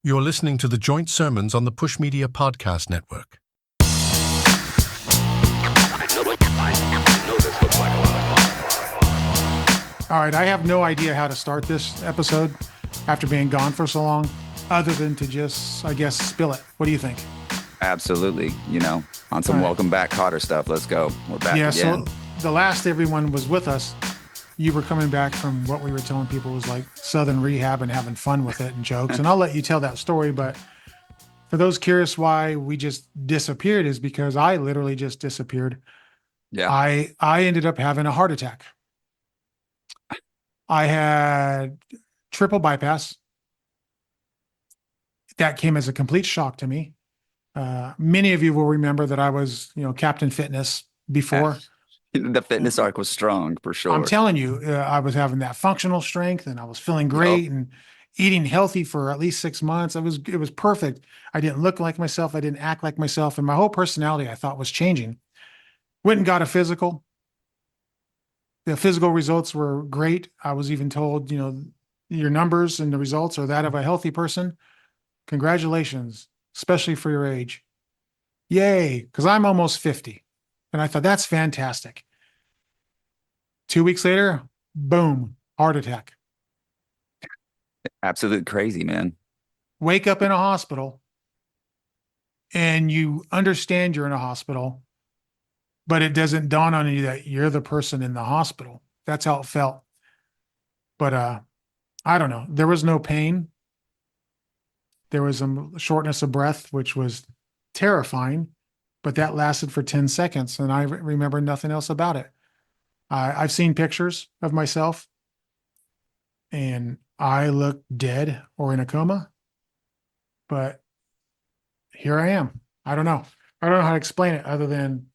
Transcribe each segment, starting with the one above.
You're listening to the Joint Sermons on the Push Media Podcast Network. All right, I have no idea how to start this episode after being gone for so long, other than to just, I guess, spill it. What do you think? Absolutely. On some welcome back Cotter stuff. Let's go. We're back again. So the last everyone was with us, you were coming back from what we were telling people was like Southern rehab and having fun with it and jokes. And I'll let you tell that story. But for those curious why we just disappeared is because I literally just disappeared. Yeah. I ended up having a heart attack. I had triple bypass. That came as a complete shock to me. Many of you will remember that I was, Captain Fitness before. The fitness arc was strong for sure. I'm telling you, I was having that functional strength and I was feeling great and eating healthy for at least 6 months. It was perfect. I didn't look like myself. I didn't act like myself. And my whole personality, I thought, was changing. Went and got a physical. The physical results were great. I was even told, your numbers and the results are that of a healthy person. Congratulations, especially for your age. Yay, because I'm almost 50. And I thought, that's fantastic. 2 weeks later, boom, heart attack. Absolute crazy, man. Wake up in a hospital and you understand you're in a hospital, but it doesn't dawn on you that you're the person in the hospital. That's how it felt. But I don't know. There was no pain. There was a shortness of breath, which was terrifying, but that lasted for 10 seconds. And I remember nothing else about it. I've seen pictures of myself and I look dead or in a coma, but here I am. I don't know. I don't know how to explain it other than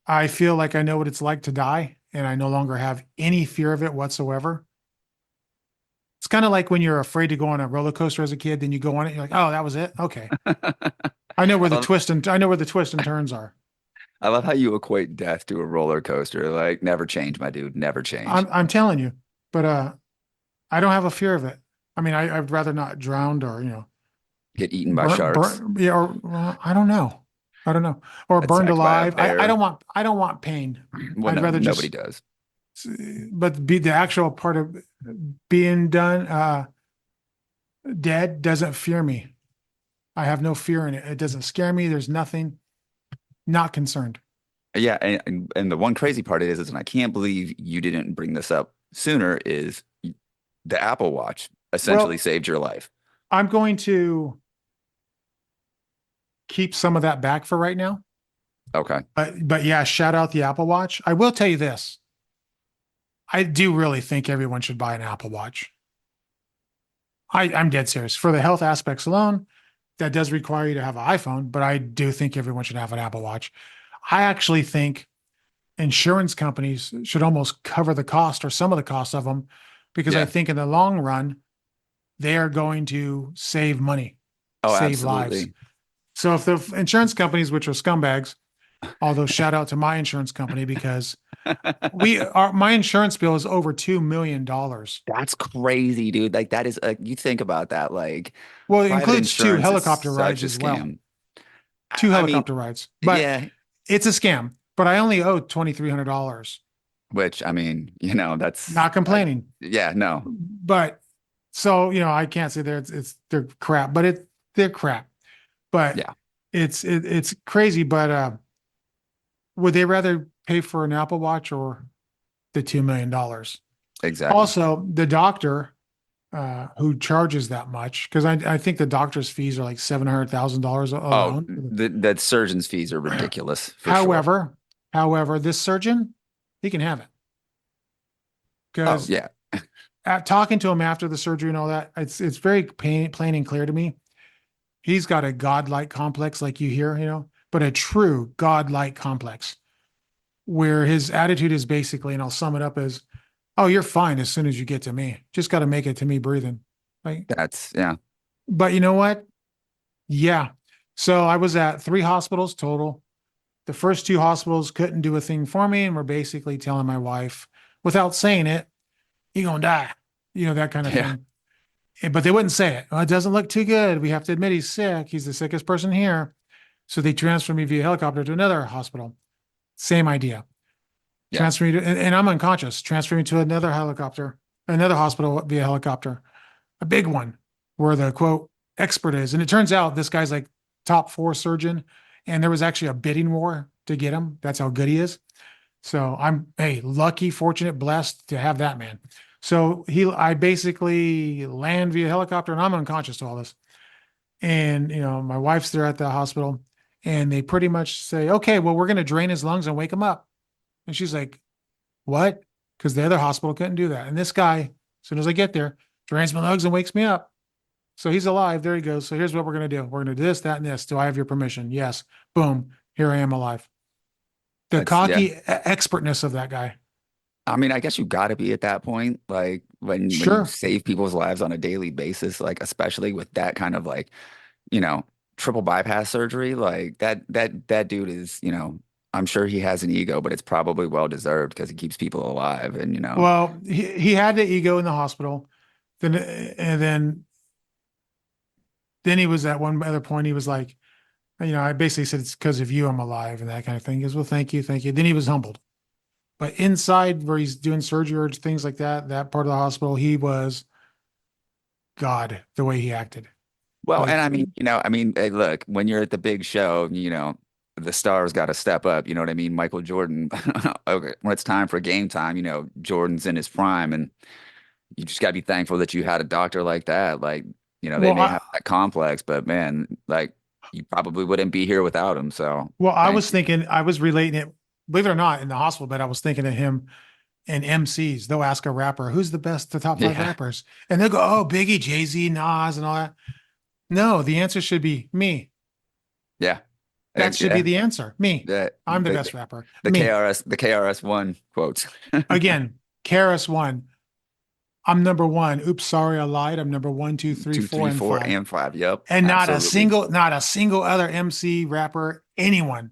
I feel like I know what it's like to die and I no longer have any fear of it whatsoever. It's kind of like when you're afraid to go on a roller coaster as a kid, then you go on it, you're like, oh, that was it. Okay. I know where the twist and turns are. I love how you equate death to a roller coaster. Like, never change, my dude. Never change. I'm telling you, but I don't have a fear of it. I mean, I'd rather not drown or Get eaten by sharks. I don't know. Or burned alive. I don't want pain. Well, I'd rather nobody does. But the actual part of being done dead doesn't fear me. I have no fear in it. It doesn't scare me. There's nothing. Not concerned. Yeah, and the one crazy part is, and I can't believe you didn't bring this up sooner, is the Apple Watch essentially saved your life. I'm going to keep some of that back for right now. Okay. But yeah, shout out the Apple Watch. I will tell you this. I do really think everyone should buy an Apple Watch. I'm dead serious. For the health aspects alone, that does require you to have an iPhone, but I do think everyone should have an Apple Watch. I actually think insurance companies should almost cover the cost or some of the cost of them, because I think in the long run, they are going to save money, save lives. So if the insurance companies, which are scumbags, although shout out to my insurance company because my insurance bill is over $2 million. That's crazy, dude. Like, that is you think about that, like, well, it includes 2 helicopter rides as well. 2 helicopter rides, but it's a scam. But I only owe $2,300, which, that's not complaining. No. But so I can't say they're crap, but they're crap. But it's crazy. But would they rather pay for an Apple Watch or the $2 million? Exactly. Also, the doctor who charges that much, because I think the doctor's fees are like $700,000 alone. That surgeon's fees are ridiculous. However, this surgeon, he can have it. Because talking to him after the surgery and all that, it's very plain and clear to me. He's got a godlike complex, like you hear, but a true godlike complex, where his attitude is basically, and I'll sum it up as, oh, you're fine as soon as you get to me. Just got to make it to me breathing. Like But you know what? Yeah. So I was at 3 hospitals total. The first 2 hospitals couldn't do a thing for me and were basically telling my wife, without saying it, you're going to die. That kind of thing. But they wouldn't say it. Oh, it doesn't look too good. We have to admit he's sick. He's the sickest person here. So they transfer me via helicopter to another hospital. Same idea. Yeah. Transfer me to, and I'm unconscious. Transfer me to another helicopter, another hospital via helicopter, a big one where the quote expert is. And it turns out this guy's like top 4 surgeon. And there was actually a bidding war to get him. That's how good he is. So I'm, hey, lucky, fortunate, blessed to have that man. So I basically land via helicopter and I'm unconscious to all this. And, my wife's there at the hospital and they pretty much say, okay, well, we're going to drain his lungs and wake him up. And she's like, what? Because the other hospital couldn't do that. And this guy, as soon as I get there, drains my lungs and wakes me up. So he's alive. There he goes. So here's what we're going to do. We're going to do this, that, and this. Do I have your permission? Yes. Boom. Here I am alive. The cocky expertness of that guy. I mean, I guess you got to be at that point, like when you Sure. save people's lives on a daily basis, like especially with that kind of like, you know, triple bypass surgery, like that dude is, I'm sure he has an ego, but it's probably well deserved because he keeps people alive, and Well, he had the ego in the hospital. Then he was at one other point, he was like, I basically said, it's because of you I'm alive and that kind of thing. He goes, well, thank you, thank you. Then he was humbled. But inside where he's doing surgery or things like that, that part of the hospital, he was God, the way he acted. well, Like, and I mean, hey, look, when you're at the big show, the stars got to step up. You know what I mean? Michael Jordan. Okay, when it's time for game time, Jordan's in his prime, and you just got to be thankful that you had a doctor like that. Like, they well, may have that complex, but man, like you probably wouldn't be here without him. So I thank was you. thinking, I was relating it, believe it or not, in the hospital bed, I was thinking of him and MCs. They'll ask a rapper, who's the top 5 Yeah, rappers? And they'll go, oh, Biggie, Jay-Z, Nas, and all that. No, the answer should be me. yeah, That should be yeah. the answer. Me. The I'm the best rapper. the Me. KRS One quotes. Again, Karis one. I'm number one. Oops, sorry, I lied. I'm number one, two, three, Two, four, three, and four, five. and five. Yep, And absolutely. not a single other MC, rapper, anyone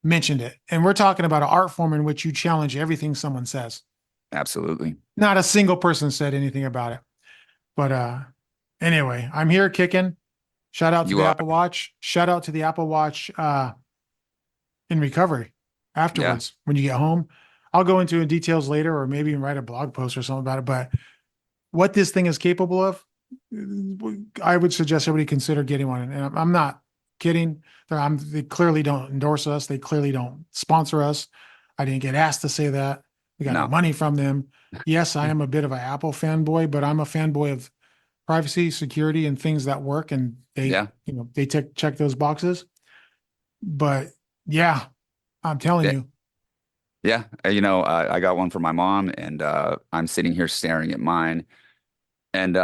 mentioned it. And we're talking about an art form in which you challenge everything someone says. Absolutely. Not a single person said anything about it. But anyway, I'm here kicking. Shout out to You the are. Apple Watch. Shout out to the Apple Watch in recovery Yeah. afterwards when you get home. I'll go into details later or maybe even write a blog post or something about it. But what this thing is capable of, I would suggest everybody consider getting one. And I'm not kidding. They clearly don't endorse us. They clearly don't sponsor us. I didn't get asked to say that. We got no No. money from them. Yes, I am a bit of an Apple fanboy, but I'm a fanboy of privacy, security, and things that work. And Yeah. they check those boxes. But yeah, I'm telling Yeah. you, Yeah. I got one for my mom, and I'm sitting here staring at mine, and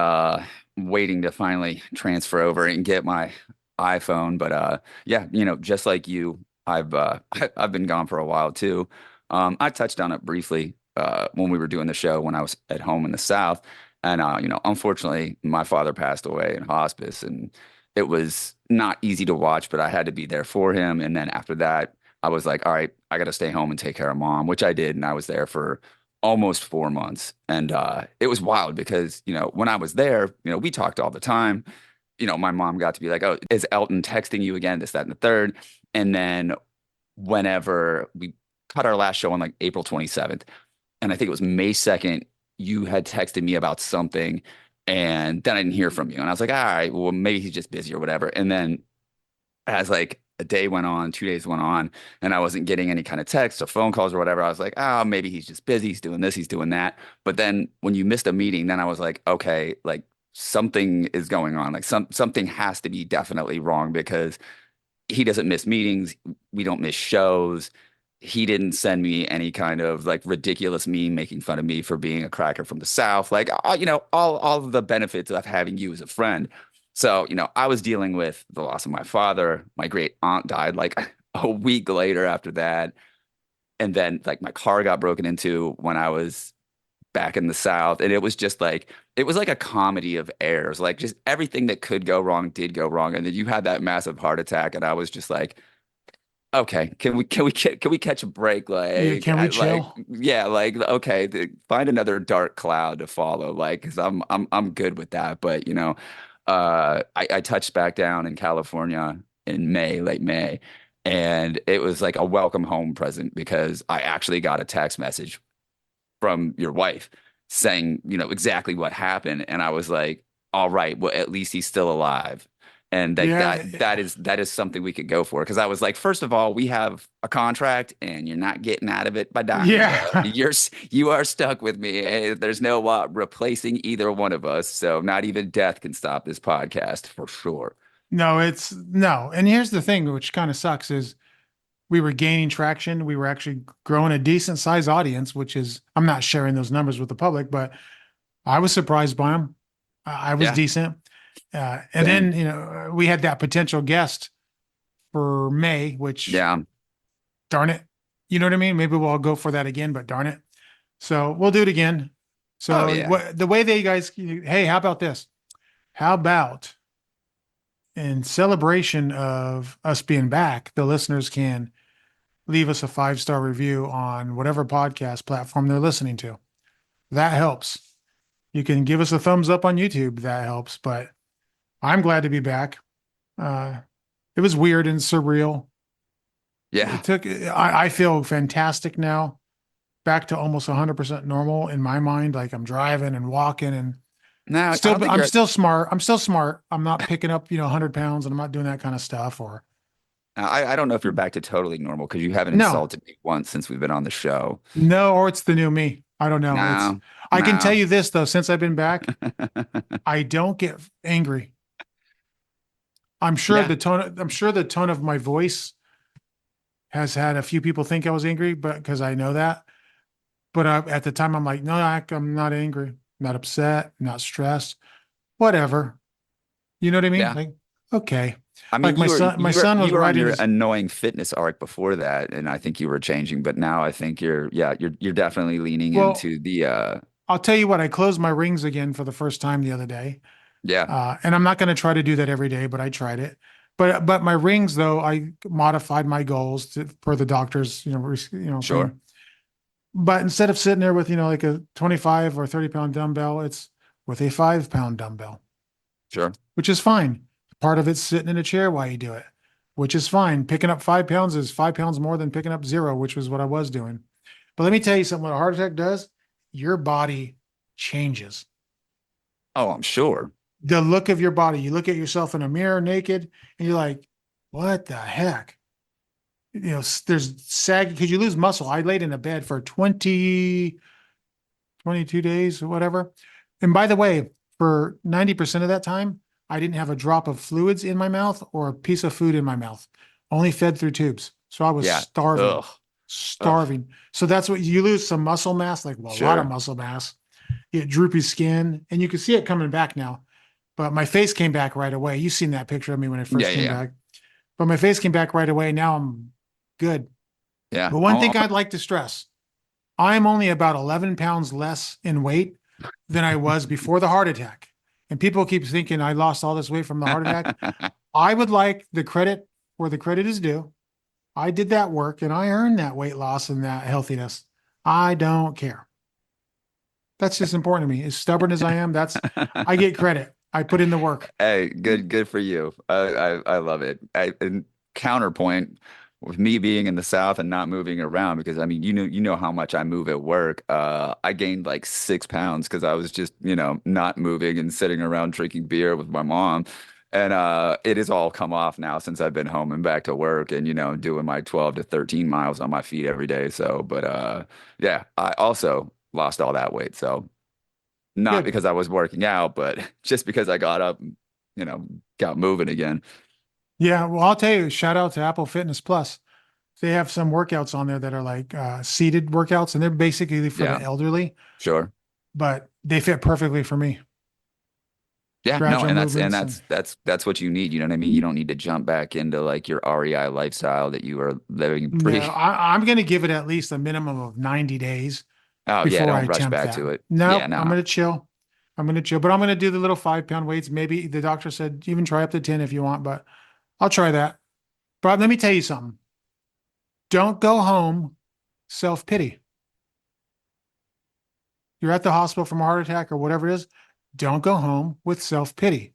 waiting to finally transfer over and get my iPhone. But yeah, just like you, I've been gone for a while too. I touched on it briefly when we were doing the show when I was at home in the South, and unfortunately, my father passed away in hospice, and it was not easy to watch, but I had to be there for him. And then after that, I was like, all right, I got to stay home and take care of mom, which I did, and I was there for almost 4 months. And it was wild because, when I was there, we talked all the time. My mom got to be like, oh, is Elton texting you again? This, that, and the third. And then whenever we cut our last show on like April 27th, and I think it was May 2nd, you had texted me about something. And then I didn't hear from you. And I was like, all right, well, maybe he's just busy or whatever. And then as like a day went on, 2 days went on, and I wasn't getting any kind of texts or phone calls or whatever, I was like, oh, maybe he's just busy. He's doing this, he's doing that. But then when you missed a meeting, then I was like, okay, like something is going on. Like something has to be definitely wrong because he doesn't miss meetings. We don't miss shows. He didn't send me any kind of like ridiculous meme making fun of me for being a cracker from the South. Like, all of the benefits of having you as a friend. So, I was dealing with the loss of my father. My great aunt died like a week later after that. And then like my car got broken into when I was back in the South. And it was like a comedy of errors. Like just everything that could go wrong did go wrong. And then you had that massive heart attack. And I was just like, Okay, can we catch a break? Yeah, Like, can we like, chill? yeah, like, okay, find another dark cloud to follow. Like, because I'm good with that. But I touched back down in California in May, late May, and it was like a welcome home present because I actually got a text message from your wife saying, exactly what happened. And I was like, all right, well, at least he's still alive. And like Yeah, that is something we could go for. Because I was like, first of all, we have a contract and you're not getting out of it by dying, bro. yeah. You are stuck with me. There's no replacing either one of us. So not even death can stop this podcast for sure. No, it's no. And here's the thing, which kind of sucks, is we were gaining traction. We were actually growing a decent size audience, which is, I'm not sharing those numbers with the public, but I was surprised by them. I was Yeah, decent. And same. then, we had that potential guest for May, which Yeah. darn it. You know what I mean? Maybe we'll go for that again, but darn it. So we'll do it again. Oh So yeah. what the way they guys, hey, how about this? How about in celebration of us being back, the listeners can leave us a 5-star review on whatever podcast platform they're listening to. That helps. You can give us a thumbs up on YouTube. That helps. But I'm glad to be back. Uh, it was weird and surreal. Yeah. I feel fantastic now, back to almost 100% normal in my mind. Like I'm driving and walking and No, I still, don't think I'm you're. still smart. I'm still smart. I'm not picking up, 100 pounds and I'm not doing that kind of stuff or I don't know if you're back to totally normal because you haven't no, insulted me once since we've been on the show. no, or it's the new me. I don't know. No, I can tell no. you this though, since I've been back, I don't get angry. Yeah, I'm sure the tone of my voice has had a few people think I was angry, but because I know that. But at the time, I'm like, no, I'm not angry, not upset, not stressed, whatever. You know what I mean? yeah. Like, okay. I mean, Like you were my you were son was you were on riding your his. annoying fitness arc before that, and I think you were changing. But now I think you're definitely leaning Well, into the I'll tell you what. I closed my rings again for the first time the other day, yeah, and I'm not going to try to do that every day, but I tried it. But my rings though, I modified my goals per the doctor's sure, thing. But instead of sitting there with like a 25 or 30-pound dumbbell, it's with a 5-pound dumbbell, sure. which is fine. Part of it's sitting in a chair while you do it, which is fine. Picking up 5 pounds is 5 pounds more than picking up zero, which was what I was doing. But let me tell you something, what a heart attack does, your body changes. Oh, I'm sure. The look of your body, you look at yourself in a mirror naked and you're like, what the heck? There's sag because you lose muscle. I laid in a bed for 22 days or whatever. And by the way, for 90% of that time, I didn't have a drop of fluids in my mouth or a piece of food in my mouth, only fed through tubes. So I was Yeah. starving, Ugh. Ugh. starving. So that's what you lose some muscle mass, like well, a lot of Sure. muscle mass. You get droopy skin, and you can see it coming back now. But my face came back right away. You've seen that picture of me when I Yeah, first yeah, came yeah. back. But my face came back right away. Now I'm good. Yeah. But one thing I'd like to stress, I'm only about 11 pounds less in weight than I was before the heart attack. And people keep thinking I lost all this weight from the heart attack. I would like the credit where the credit is due. I did that work and I earned that weight loss and that healthiness. I don't care. That's just important to me. As stubborn as I am, I get credit. I put in the work. Hey, good for you. I love it. And counterpoint with me being in the South and not moving around because I mean you know how much I move at work. I gained like 6 pounds because I was just not moving and sitting around drinking beer with my mom, and it has all come off now since I've been home and back to work and doing my 12 to 13 miles on my feet every day. So, but yeah, I also lost all that weight. So. Not Good. because I was working out, but just because I got up, and, got moving again. Yeah. Well, I'll tell you, shout out to Apple Fitness Plus. They have some workouts on there that are like seated workouts, and they're basically for the Yeah, elderly, sure. but they fit perfectly for me. Yeah, no, Gradual and that's and movements. And that's that's that's what you need. You know what I mean? You don't need to jump back into like your REI lifestyle that you are living no, pre. I'm going to give it at least a minimum of 90 days Oh yeah, before I don't rush attempt back that. to it. Yeah, Nope. I'm no. going to chill. I'm going to chill, but I'm going to do the little 5-pound weights. Maybe the doctor said even try up to 10 if you want, but I'll try that. But let me tell you something. Don't go home self-pity. You're at the hospital from a heart attack or whatever it is. Don't go home with self-pity.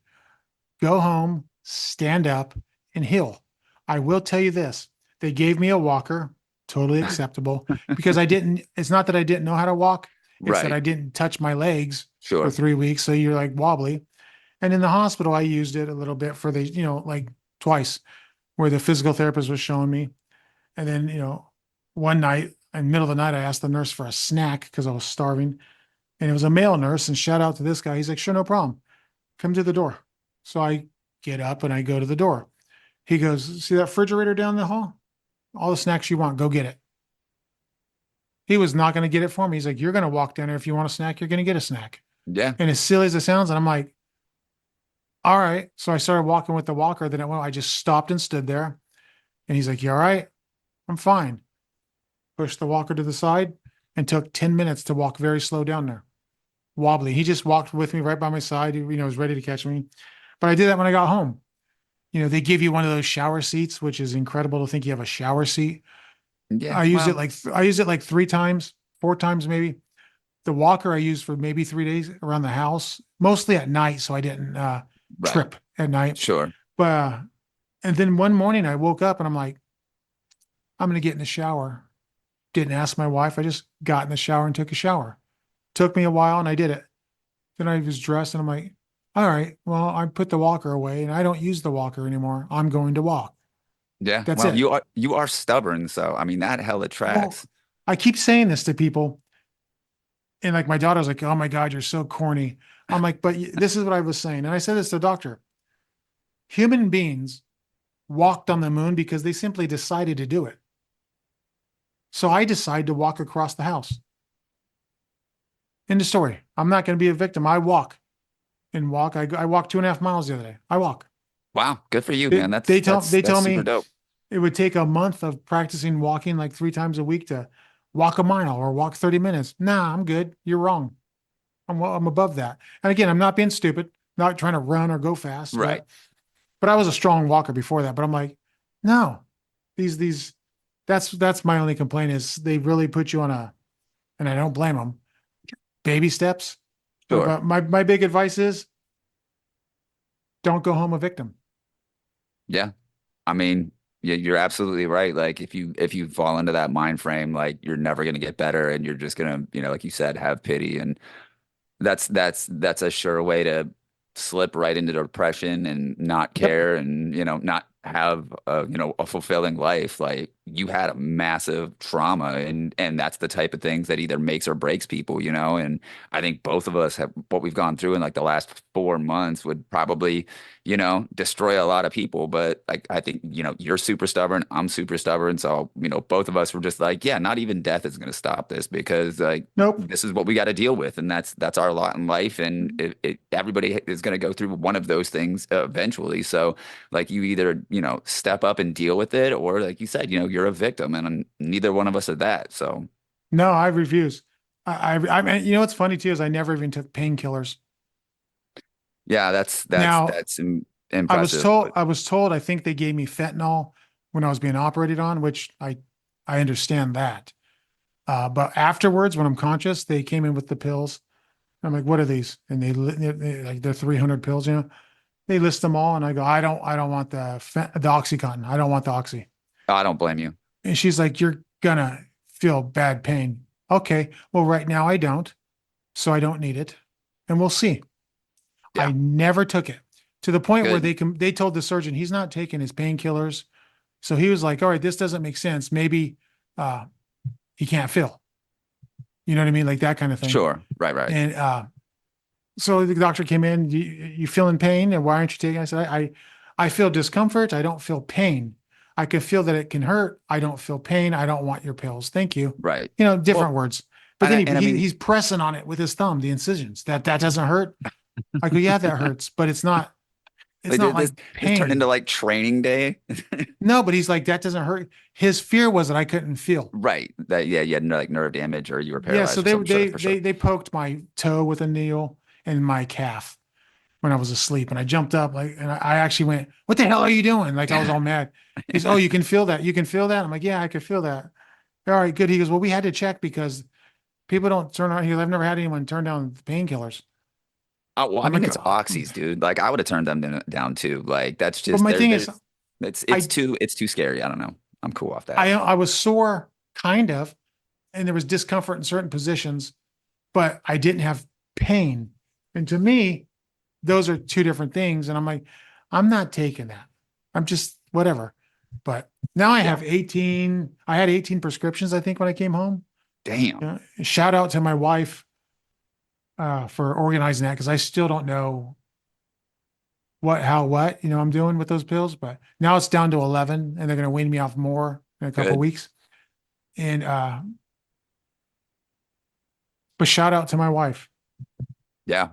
Go home, stand up, and heal. I will tell you this. They gave me a walker, totally acceptable, because it's not that I didn't know how to walk. It's that Right. I didn't touch my legs for Sure. 3 weeks. So you're like wobbly. And in the hospital, I used it a little bit for like twice where the physical therapist was showing me. And then, one night in the middle of the night, I asked the nurse for a snack because I was starving. And it was a male nurse. And shout out to this guy. He's like, sure, no problem. Come to the door. So I get up and I go to the door. He goes, see that refrigerator down the hall? All the snacks you want, go get it. He was not going to get it for me. He's like, you're going to walk down there. If you want a snack, you're going to get a snack. Yeah. And as silly as it sounds, and I'm like, all right. So I started walking with the walker. Then I just stopped and stood there. And he's like, you all right? I'm fine. Pushed the walker to the side and took 10 minutes to walk very slow down there. Wobbly. He just walked with me right by my side. He, was ready to catch me. But I did that when I got home. They give you one of those shower seats, which is incredible to think you have a shower seat. Yeah. I used Well, it like 3 times, 4 times maybe. The walker I used for maybe 3 days around the house, mostly at night, so I didn't right. trip at night. Sure. But and then one morning I woke up and I'm like, I'm gonna get in the shower. Didn't ask my wife. I just got in the shower and took a shower. Took me a while and I did it. Then I was dressed and I'm like, all right, well, I put the walker away and I don't use the walker anymore. I'm going to walk. Yeah. That's Well, it. you are stubborn, so I mean that hella Well, tracks. I keep saying this to people. And like my daughter's like, oh my God, you're so corny. I'm like, but this is what I was saying. And I said this to the doctor. Human beings walked on the moon because they simply decided to do it. So I decided to walk across the house. End of story. I'm not going to be a victim. I walk and walk. I walked 2.5 miles the other day. I walk. Wow, good for you, They, man. they tell they That's tell super me dope. it would take a month of practicing walking like 3 times a week to walk a mile or walk 30 minutes. Nah, I'm good. You're wrong. I'm above that. And again, I'm not being stupid, not trying to run or go fast, Right. but I was a strong walker before that. But I'm like, no, these that's my only complaint is they really put you on and I don't blame them, baby steps. But, Sure. but my big advice is don't go home a victim. Yeah. I mean, yeah, you're absolutely right. Like if you fall into that mind frame, like you're never gonna get better and you're just gonna, like you said, have pity. And that's a sure way to slip right into depression and not Yep. care and not have a fulfilling life. Like you had a massive trauma, and that's the type of things that either makes or breaks people, and I think both of us have what we've gone through in like the last 4 months would probably destroy a lot of people. But like I think you're super stubborn, I'm super stubborn, so both of us were just like, yeah, not even death is going to stop this, because like Nope. this is what we got to deal with, and that's our lot in life, and everybody is going to go through one of those things eventually. So like you either step up and deal with it, or like you said, you're a victim, and neither one of us are that. So No, I refuse. I mean, what's funny too is I never even took painkillers. yeah, that's Now, impressive. But I was told I think they gave me fentanyl when I was being operated on, which I understand that. But afterwards, when I'm conscious, they came in with the pills. I'm like, what are these? And like they're 300 pills, They list them all, and I go, I don't want the OxyContin. I don't want the Oxy. I don't blame you. And she's like, you're gonna feel bad pain. Okay, well, right now I don't, so I don't need it, and we'll see. Yeah, I never took it to the point where good. they told the surgeon he's not taking his painkillers. So he was like, all right, this doesn't make sense. Maybe uh, he can't feel. You know what I mean? Like that kind of thing. Sure. Right, right. And so the doctor came in, you feel in pain, and why aren't you taking it? I said, I feel discomfort. I don't feel pain. I can feel that it can hurt. I don't feel pain. I don't want your pills. Thank you. Right. Different Well, words. But then and I mean, he's pressing on it with his thumb, the incisions. That doesn't hurt. I go, yeah, that hurts, but it's like, not this like this turned into pain. like training day. No, but he's like, that doesn't hurt. His fear was that I couldn't feel. Right. That, yeah, you had like nerve damage, or you were Yeah, so paralyzed or something. Sure, for sure. they poked my toe with a needle and my calf. when I was asleep, and I jumped up and I actually went, "What the hell are you doing?" Like I was all mad. He's, "Oh, you can feel that. You can feel that." I'm like, "Yeah, I could feel that." All right, good. He goes, "Well, we had to check because people don't turn on." He goes, "I've never had anyone turn down painkillers." Oh, well, I I'm mean, like, it's oxys, dude. Like I would have turned them down too. Like that's but just my thing is, it's I too scary. I don't know. I'm cool off that. I was sore, kind of, and there was discomfort in certain positions, but I didn't have pain. And to me, those are two different things. And I'm like, I'm not taking that. I'm just whatever. But now I Yeah. have 18. I had 18 prescriptions, I think, when I came home. Damn. Shout out to my wife for organizing that because I still don't know what I'm doing with those pills. But now it's down to 11, and they're going to wean me off more in a couple of Good. weeks. And but shout out to my wife. Yeah.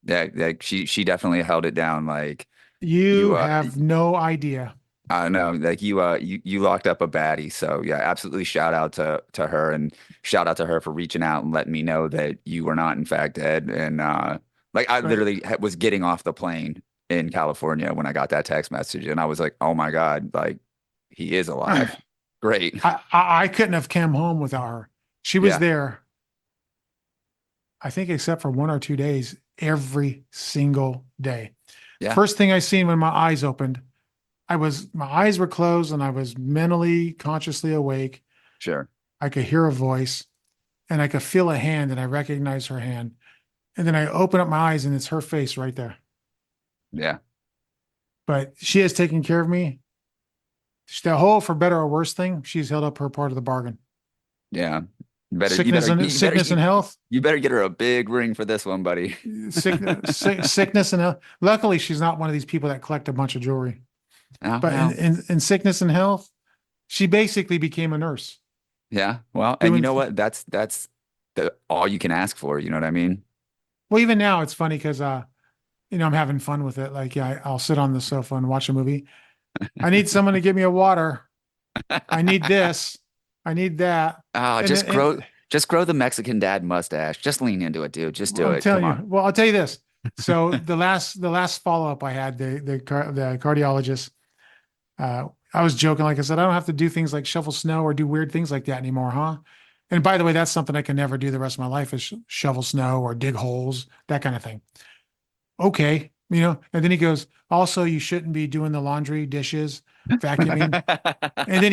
Yeah. Like she definitely held it down. Like You you have no idea. I don't know, like you locked up a baddie. So yeah, absolutely shout out to her and shout out to her for reaching out and letting me know that you were not in fact dead. And like I But literally was getting off the plane in California when I got that text message and I was like, "Oh my God, like he is alive." Great. I couldn't have come home without her. She was Yeah. there, I think, except for 1 or 2 days, every single day. Yeah. First thing I seen when my eyes opened, my eyes were closed and I was mentally, consciously awake. Sure. I could hear a voice and I could feel a hand and I recognized her hand. And then I open up my eyes and it's her face right there. Yeah. But she has taken care of me. The whole for better or worse thing, she's held up her part of the bargain. Yeah. Sickness and health. You better get her a big ring for this one, buddy. Sickness and health. Luckily, she's not one of these people that collect a bunch of jewelry. Oh, But well. in sickness and health, she basically became a nurse. Yeah. Well, and you Doing know what? That's all you can ask for, you know what I mean? well, even now it's funny because I'm having fun with it. Like, yeah, I'll sit on the sofa and watch a movie. I need someone to give me a water. I need this. I need that. Oh, And, and just grow the Mexican dad mustache. Just lean into it, dude. Just do I'm it. Come telling you. on. Well, I'll tell you this. So the last follow up I had, the cardiologist, I was joking. Like I said, I don't have to do things like shovel snow or do weird things like that anymore, huh? And by the way, that's something I can never do the rest of my life is shovel snow or dig holes, that kind of thing. Okay. And then he goes, also, you shouldn't be doing the laundry, dishes, vacuuming. And then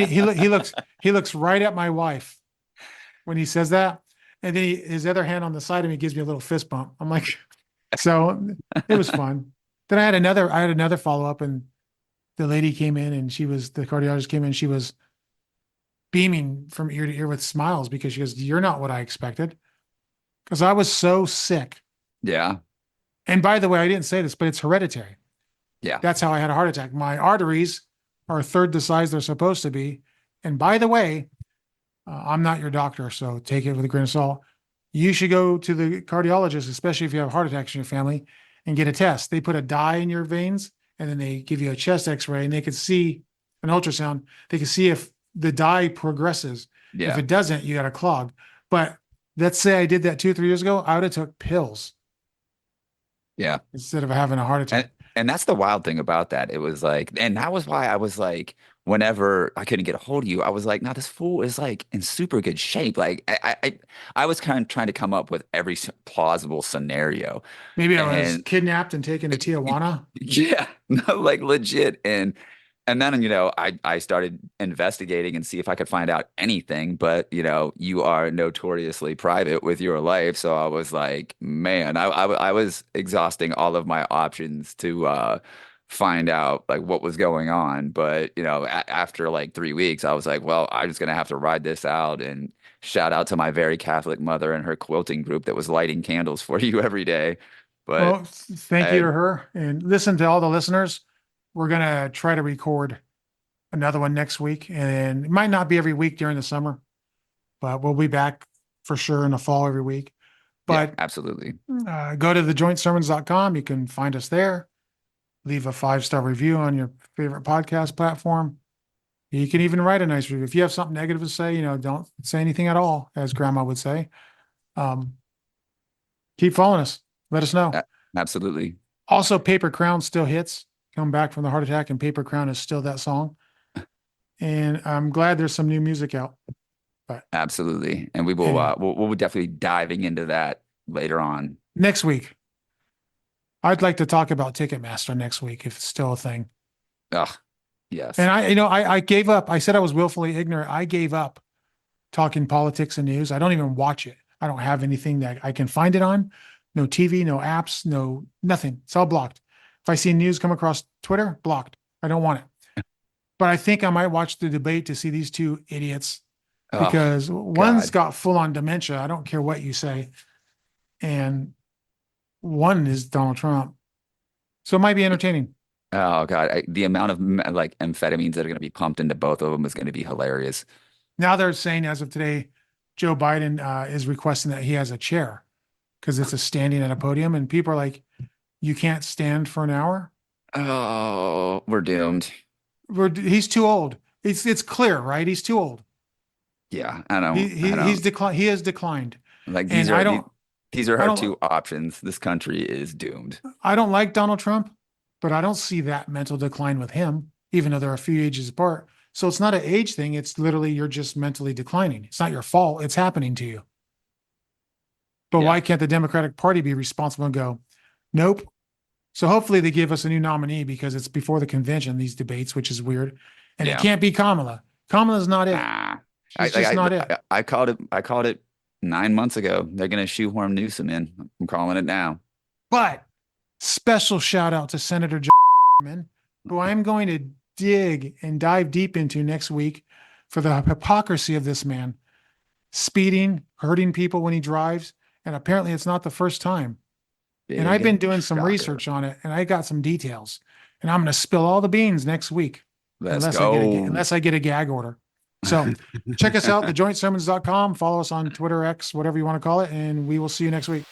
he looks right at my wife when he says that. And then his other hand on the side of me gives me a little fist bump. I'm like, so it was fun. Then I had another follow up and the lady came in and the cardiologist came in. She was beaming from ear to ear with smiles because she goes, "You're not what I expected." Because I was so sick. Yeah. And by the way, I didn't say this, but it's hereditary. Yeah. That's how I had a heart attack. My arteries are a third the size they're supposed to be. And by the way, I'm not your doctor, so take it with a grain of salt. You should go to the cardiologist, especially if you have heart attacks in your family, and get a test. They put a dye in your veins, and then they give you a chest X-ray, and they can see an ultrasound. They can see if the dye progresses. If Yeah. it doesn't, you got a clog. But let's say I did that 2 or 3 years ago, I would have took pills Yeah. instead of having a heart attack. And that's the wild thing about that. It was like, and that was why I was like, whenever I couldn't get a hold of you, I was like, no, this fool is like in super good shape. Like I was kind of trying to come up with every plausible scenario. Maybe I was And kidnapped and taken to Tijuana. yeah, no, like legit. And then, I started investigating and see if I could find out anything. But, you are notoriously private with your life. So I was like, man, I was exhausting all of my options to find out like what was going on. But, after like 3 weeks, I was like, well, I'm just gonna have to ride this out. And shout out to my very Catholic mother and her quilting group that was lighting candles for you every day. But Well, thank you I, to her. And listen to all the listeners. We're going to try to record another one next week. And it might not be every week during the summer, but we'll be back for sure in the fall every week. yeah, But absolutely. go to thejointsermons.com. You can find us there. Leave a 5-star review on your favorite podcast platform. You can even write a nice review. If you have something negative to say, don't say anything at all, as grandma would say. Um, keep following us. Let us know. Absolutely. Also, Paper Crown still hits. Come back from the heart attack, and Paper Crown is still that song. And I'm glad there's some new music out. Absolutely. And we will, Anyway. we'll definitely diving into that later on. Next week, I'd like to talk about Ticketmaster next week if it's still a thing. Ugh, yes. And I gave up. I said I was willfully ignorant. I gave up talking politics and news. I don't even watch it. I don't have anything that I can find it on. No TV, no apps, no nothing. It's all blocked. If I see news come across Twitter, blocked. I don't want it. But I think I might watch the debate to see these two idiots because one's got full on dementia. I don't care what you say. And one is Donald Trump. So it might be entertaining. Oh God. The amount of like amphetamines that are going to be pumped into both of them is going to be hilarious. Now they're saying as of today, Joe Biden is requesting that he has a chair because it's a standing at a podium. And people are like, you can't stand for an hour. Oh, we're doomed. He's too old. It's clear, right? He's too old. Yeah, I don't. He's declined. He has declined. Like And these are our two options. This country is doomed. I don't like Donald Trump, but I don't see that mental decline with him, even though they're a few ages apart. So it's not an age thing. It's literally you're just mentally declining. It's not your fault. It's happening to you. But why can't the Democratic Party be responsible and go, nope. So hopefully they give us a new nominee because it's before the convention, these debates, which is weird. And it can't be Kamala. Kamala's not it. She's just not it. I called it 9 months ago. They're going to shoehorn Newsom in. I'm calling it now. But special shout out to Senator John, who I'm going to dig and dive deep into next week for the hypocrisy of this man. Speeding, hurting people when he drives. And apparently it's not the first time. And I've been doing some research on it and I got some details. And I'm going to spill all the beans next week. Let's go. Unless I get a gag order. So check us out, thejointsermons.com. Follow us on Twitter, X, whatever you want to call it. And we will see you next week.